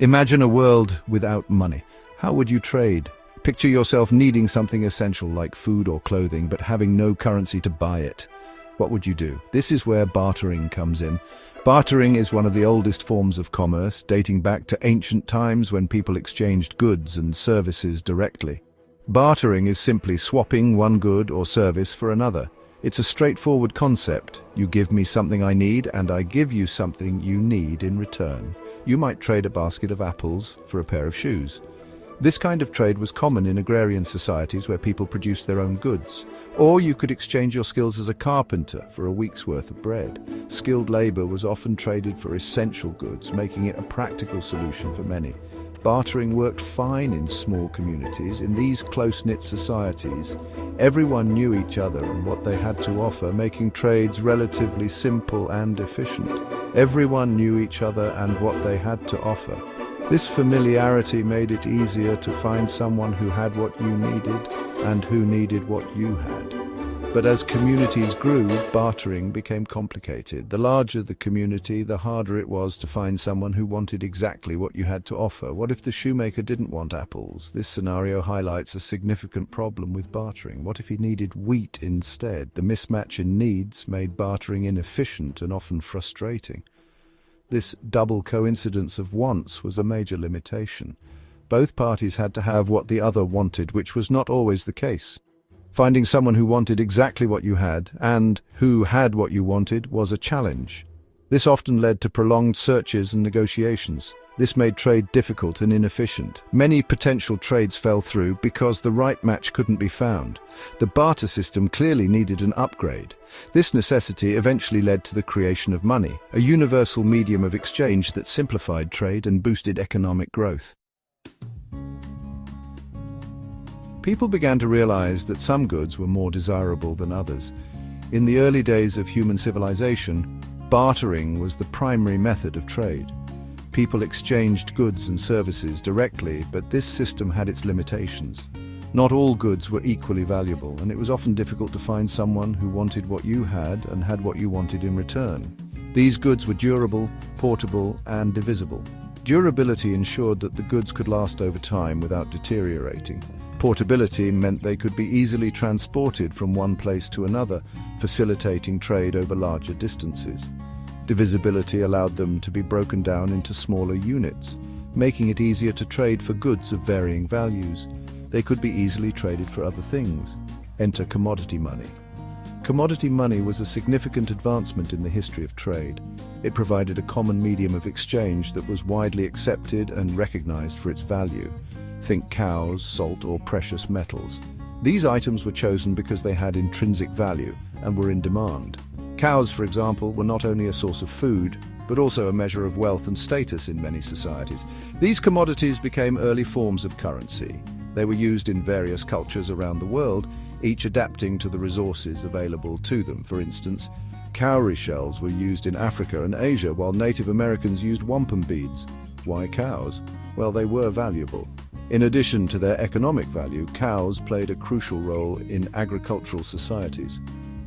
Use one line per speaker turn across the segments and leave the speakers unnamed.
Imagine a world without money. How would you trade? Picture yourself needing something essential like food or clothing, but having no currency to buy it. What would you do? This is where bartering comes in. Bartering is one of the oldest forms of commerce, dating back to ancient times when people exchanged goods and services directly. Bartering is simply swapping one good or service for another. It's a straightforward concept. You give me something I need, and I give you something you need in return. You might trade a basket of apples for a pair of shoes. This kind of trade was common in agrarian societies where people produced their own goods. Or you could exchange your skills as a carpenter for a week's worth of bread. Skilled labor was often traded for essential goods, making it a practical solution for many. Bartering worked fine in small communities. In these close-knit societies, everyone knew each other and what they had to offer, making trades relatively simple and efficient. Everyone knew each other and what they had to offer. This familiarity made it easier to find someone who had what you needed and who needed what you had. But as communities grew, bartering became complicated. The larger the community, the harder it was to find someone who wanted exactly what you had to offer. What if the shoemaker didn't want apples? This scenario highlights a significant problem with bartering. What if he needed wheat instead? The mismatch in needs made bartering inefficient and often frustrating. This double coincidence of wants was a major limitation. Both parties had to have what the other wanted, which was not always the case. Finding someone who wanted exactly what you had and who had what you wanted was a challenge. This often led to prolonged searches and negotiations. This made trade difficult and inefficient. Many potential trades fell through because the right match couldn't be found. The barter system clearly needed an upgrade. This necessity eventually led to the creation of money, a universal medium of exchange that simplified trade and boosted economic growth. People began to realize that some goods were more desirable than others. In the early days of human civilization, bartering was the primary method of trade. People exchanged goods and services directly, but this system had its limitations. Not all goods were equally valuable, and it was often difficult to find someone who wanted what you had and had what you wanted in return. These goods were durable, portable, and divisible. Durability ensured that the goods could last over time without deteriorating. Portability meant they could be easily transported from one place to another, facilitating trade over larger distances. Divisibility allowed them to be broken down into smaller units, making it easier to trade for goods of varying values. They could be easily traded for other things. Enter commodity money. Commodity money was a significant advancement in the history of trade. It provided a common medium of exchange that was widely accepted and recognized for its value. Think cows, salt, or precious metals. These items were chosen because they had intrinsic value and were in demand. Cows, for example, were not only a source of food, but also a measure of wealth and status in many societies. These commodities became early forms of currency. They were used in various cultures around the world, each adapting to the resources available to them. For instance, cowrie shells were used in Africa and Asia, while Native Americans used wampum beads. Why cows? Well, they were valuable. In addition to their economic value, cows played a crucial role in agricultural societies.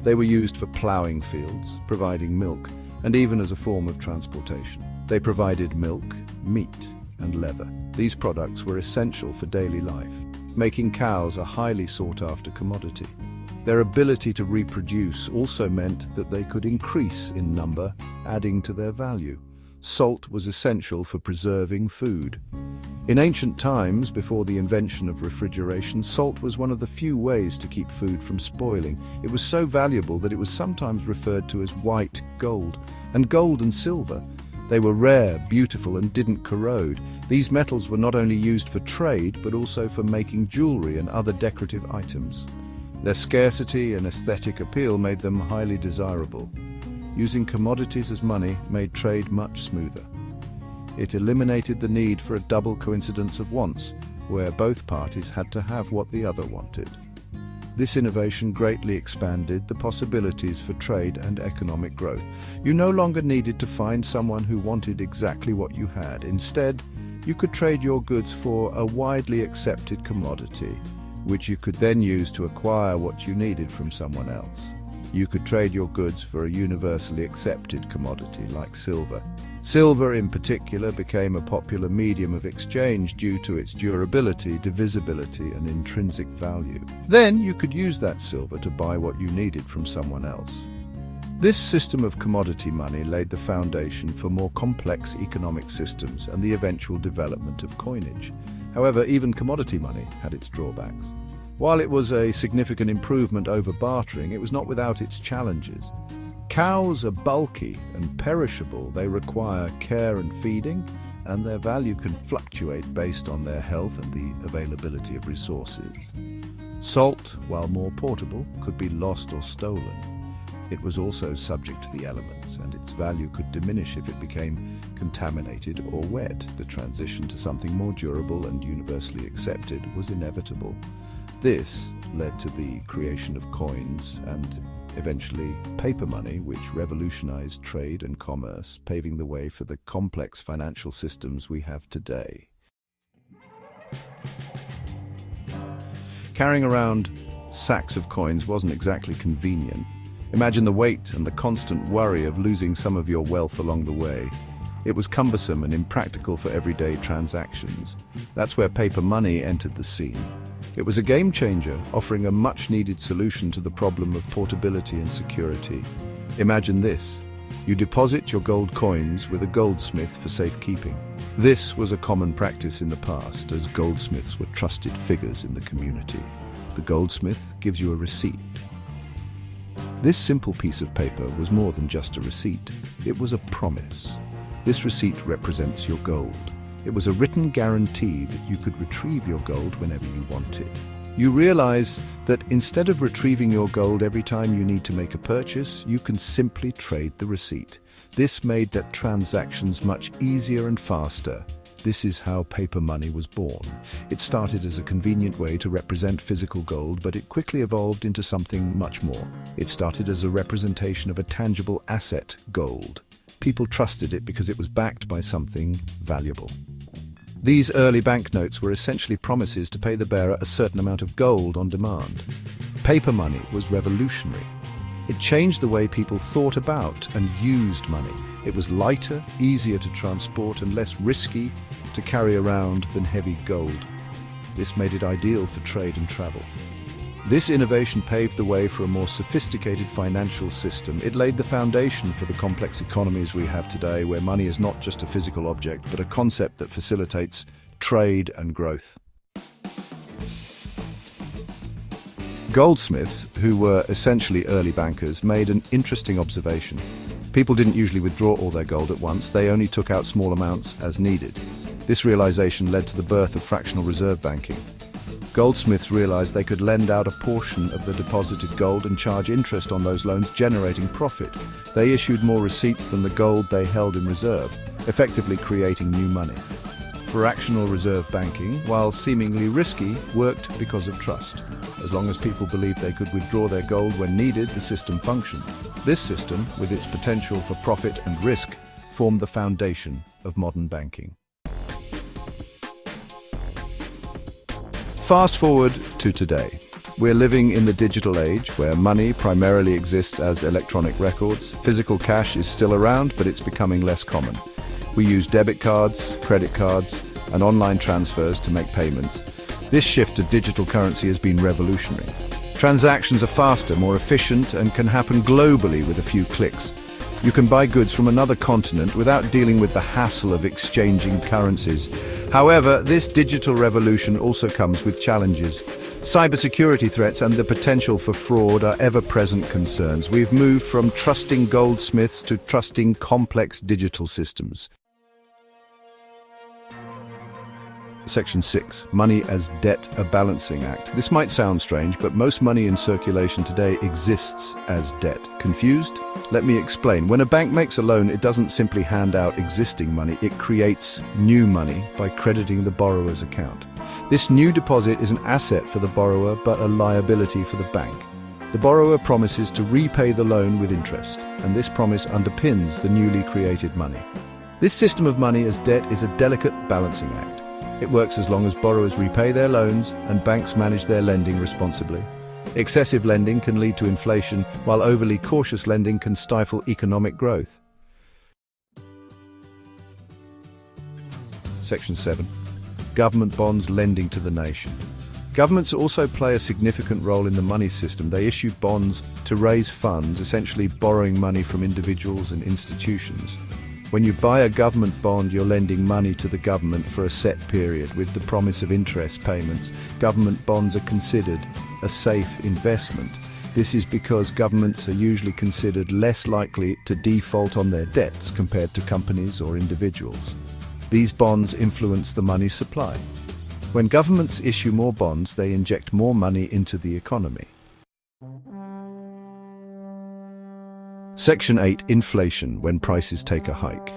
They were used for plowing fields, providing milk, and even as a form of transportation. They provided milk, meat, and leather. These products were essential for daily life, making cows a highly sought-after commodity. Their ability to reproduce also meant that they could increase in number, adding to their value. Salt was essential for preserving food. In ancient times, before the invention of refrigeration, salt was one of the few ways to keep food from spoiling. It was so valuable that it was sometimes referred to as white gold. And gold and silver. They were rare, beautiful, and didn't corrode. These metals were not only used for trade, but also for making jewelry and other decorative items. Their scarcity and aesthetic appeal made them highly desirable. Using commodities as money made trade much smoother. It eliminated the need for a double coincidence of wants, where both parties had to have what the other wanted. This innovation greatly expanded the possibilities for trade and economic growth. You no longer needed to find someone who wanted exactly what you had. Instead, you could trade your goods for a widely accepted commodity, which you could then use to acquire what you needed from someone else. You could trade your goods for a universally accepted commodity like silver. Silver, in particular, became a popular medium of exchange due to its durability, divisibility, and intrinsic value. Then you could use that silver to buy what you needed from someone else. This system of commodity money laid the foundation for more complex economic systems and the eventual development of coinage. However, even commodity money had its drawbacks. While it was a significant improvement over bartering, it was not without its challenges. Cows are bulky and perishable. They require care and feeding, and their value can fluctuate based on their health and the availability of resources. Salt, while more portable, could be lost or stolen. It was also subject to the elements, and its value could diminish if it became contaminated or wet. The transition to something more durable and universally accepted was inevitable. This led to the creation of coins and eventually paper money, which revolutionized trade and commerce, paving the way for the complex financial systems we have today. Carrying around sacks of coins wasn't exactly convenient. Imagine the weight and the constant worry of losing some of your wealth along the way. It was cumbersome and impractical for everyday transactions. That's where paper money entered the scene. It was a game changer, offering a much-needed solution to the problem of portability and security. Imagine this. You deposit your gold coins with a goldsmith for safekeeping. This was a common practice in the past, as goldsmiths were trusted figures in the community. The goldsmith gives you a receipt. This simple piece of paper was more than just a receipt. It was a promise. This receipt represents your gold. It was a written guarantee that you could retrieve your gold whenever you wanted. You realize that instead of retrieving your gold every time you need to make a purchase, you can simply trade the receipt. This made that transactions much easier and faster. This is how paper money was born. It started as a convenient way to represent physical gold, but it quickly evolved into something much more. It started as a representation of a tangible asset, gold. People trusted it because it was backed by something valuable. These early banknotes were essentially promises to pay the bearer a certain amount of gold on demand. Paper money was revolutionary. It changed the way people thought about and used money. It was lighter, easier to transport, and less risky to carry around than heavy gold. This made it ideal for trade and travel. This innovation paved the way for a more sophisticated financial system. It laid the foundation for the complex economies we have today, where money is not just a physical object, but a concept that facilitates trade and growth. Goldsmiths, who were essentially early bankers, made an interesting observation. People didn't usually withdraw all their gold at once. They only took out small amounts as needed. This realization led to the birth of fractional reserve banking. Goldsmiths realized they could lend out a portion of the deposited gold and charge interest on those loans, generating profit. They issued more receipts than the gold they held in reserve, effectively creating new money. Fractional reserve banking, while seemingly risky, worked because of trust. As long as people believed they could withdraw their gold when needed, the system functioned. This system, with its potential for profit and risk, formed the foundation of modern banking. Fast forward to today. We're living in the digital age where money primarily exists as electronic records. Physical cash is still around, but it's becoming less common. We use debit cards, credit cards, and online transfers to make payments. This shift to digital currency has been revolutionary. Transactions are faster, more efficient, and can happen globally with a few clicks. You can buy goods from another continent without dealing with the hassle of exchanging currencies. However, this digital revolution also comes with challenges. Cybersecurity threats and the potential for fraud are ever-present concerns. We've moved from trusting goldsmiths to trusting complex digital systems. Section 6. Money as Debt, a Balancing Act. This might sound strange, but most money in circulation today exists as debt. Confused? Let me explain. When a bank makes a loan, it doesn't simply hand out existing money. It creates new money by crediting the borrower's account. This new deposit is an asset for the borrower, but a liability for the bank. The borrower promises to repay the loan with interest, and this promise underpins the newly created money. This system of money as debt is a delicate balancing act. It works as long as borrowers repay their loans and banks manage their lending responsibly. Excessive lending can lead to inflation, while overly cautious lending can stifle economic growth. Section 7. Government bonds lending to the nation. Governments also play a significant role in the money system. They issue bonds to raise funds, essentially borrowing money from individuals and institutions. When you buy a government bond, you're lending money to the government for a set period with the promise of interest payments. Government bonds are considered a safe investment. This is because governments are usually considered less likely to default on their debts compared to companies or individuals. These bonds influence the money supply. When governments issue more bonds, they inject more money into the economy. Section 8. Inflation, when prices take a hike.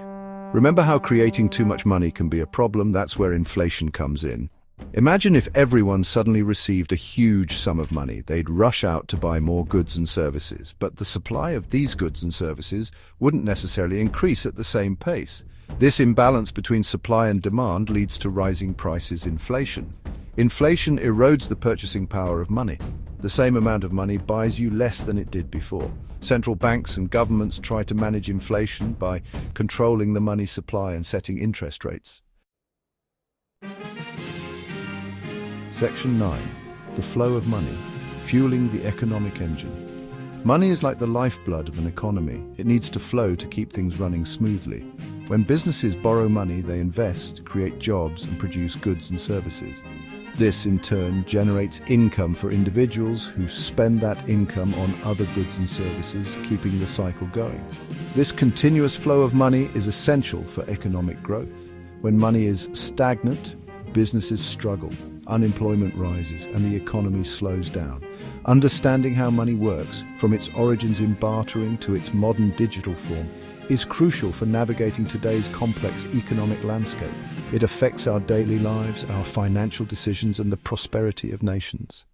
Remember how creating too much money can be a problem? That's where inflation comes in. Imagine if everyone suddenly received a huge sum of money. They'd rush out to buy more goods and services, but the supply of these goods and services wouldn't necessarily increase at the same pace. This imbalance between supply and demand leads to rising prices, inflation. Inflation erodes the purchasing power of money. The same amount of money buys you less than it did before. Central banks and governments try to manage inflation by controlling the money supply and setting interest rates. Section 9. The flow of money, fueling the economic engine. Money is like the lifeblood of an economy. It needs to flow to keep things running smoothly. When businesses borrow money, they invest, create jobs, and produce goods and services. This, in turn, generates income for individuals who spend that income on other goods and services, keeping the cycle going. This continuous flow of money is essential for economic growth. When money is stagnant, businesses struggle, unemployment rises, and the economy slows down. Understanding how money works, from its origins in bartering to its modern digital form, is crucial for navigating today's complex economic landscape. It affects our daily lives, our financial decisions, and the prosperity of nations.